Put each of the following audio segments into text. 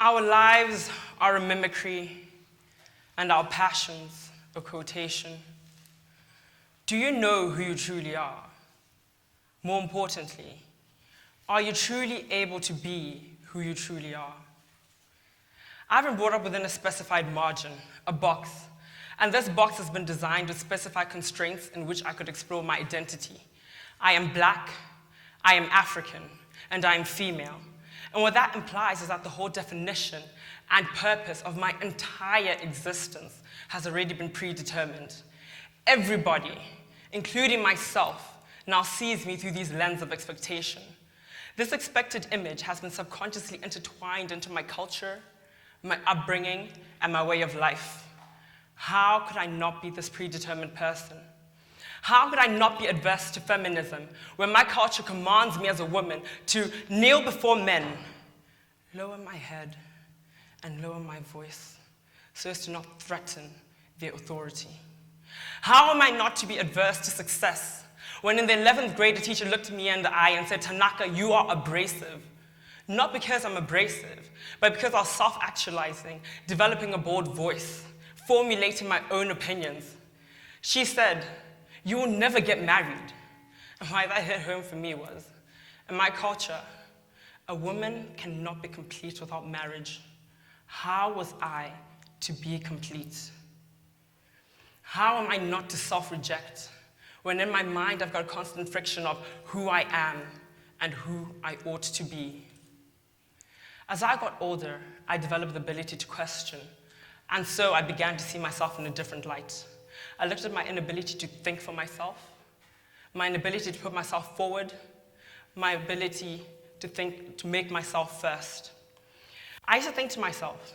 Our lives are a mimicry, and our passions a quotation. Do you know who you truly are? More importantly, are you truly able to be who you truly are? I've been brought up within a specified margin, a box, and this box has been designed with specified constraints in which I could explore my identity. I am Black, I am African, and I am female. And what that implies is that the whole definition and purpose of my entire existence has already been predetermined. Everybody, including myself, now sees me through these lenses of expectation. This expected image has been subconsciously intertwined into my culture, my upbringing, and my way of life. How could I not be this predetermined person? How could I not be adverse to feminism when my culture commands me as a woman to kneel before men, lower my head, and lower my voice so as to not threaten their authority? How am I not to be adverse to success when in the 11th grade a teacher looked me in the eye and said, "Tanaka, you are abrasive"? Not because I'm abrasive, but because I was self-actualizing, developing a bold voice, formulating my own opinions. She said, "You will never get married." And why that hit home for me was, in my culture, a woman cannot be complete without marriage. How was I to be complete? How am I not to self-reject when in my mind I've got a constant friction of who I am and who I ought to be? As I got older, I developed the ability to question, and so I began to see myself in a different light. I looked at my inability to think for myself, my inability to put myself forward, my ability to make myself first. I used to think to myself,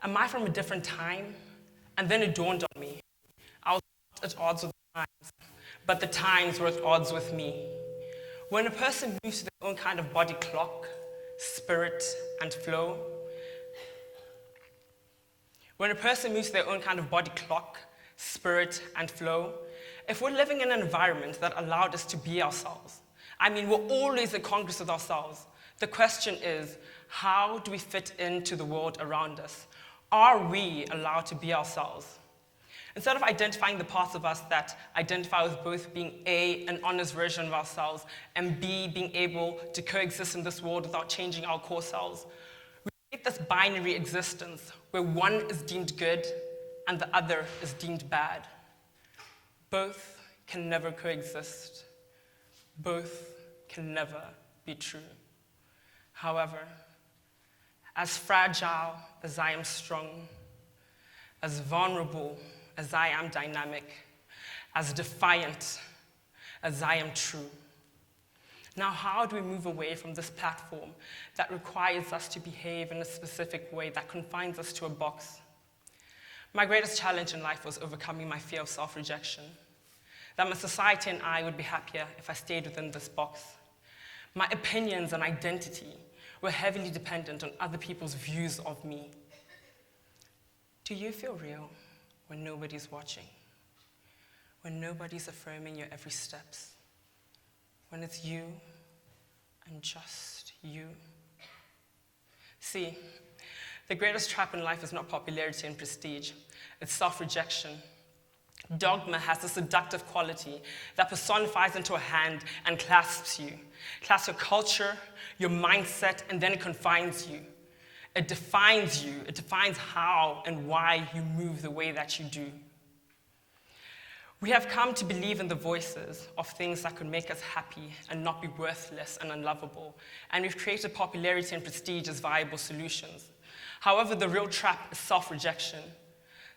am I from a different time? And then it dawned on me, I was not at odds with the times, but the times were at odds with me. When a person moves to their own kind of body clock, spirit, and flow, when a person moves to their own kind of body clock, spirit, and flow, if we're living in an environment that allowed us to be ourselves, we're always in congress with ourselves. The question is, how do we fit into the world around us? Are we allowed to be ourselves? Instead of identifying the parts of us that identify with both being A, an honest version of ourselves, and B, being able to coexist in this world without changing our core selves, we create this binary existence where one is deemed good and the other is deemed bad. Both can never coexist. Both can never be true. However, as fragile as I am strong, as vulnerable as I am dynamic, as defiant as I am true. Now, how do we move away from this platform that requires us to behave in a specific way that confines us to a box? My greatest challenge in life was overcoming my fear of self-rejection, that my society and I would be happier if I stayed within this box. My opinions and identity were heavily dependent on other people's views of me. Do you feel real when nobody's watching? When nobody's affirming your every steps? When it's you and just you? See, the greatest trap in life is not popularity and prestige, it's self-rejection. Dogma has a seductive quality that personifies into a hand and clasps you. Clasps your culture, your mindset, and then it confines you. It defines you. It defines how and why you move the way that you do. We have come to believe in the voices of things that could make us happy and not be worthless and unlovable, and we've created popularity and prestige as viable solutions. However, the real trap is self-rejection.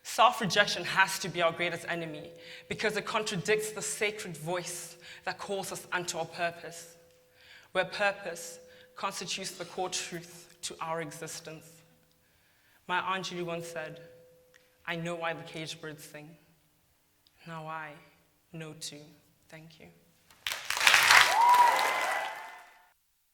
Self-rejection has to be our greatest enemy because it contradicts the sacred voice that calls us unto our purpose, where purpose constitutes the core truth to our existence. My Aunt Julie once said, "I know why the caged birds sing. Now I know too." Thank you.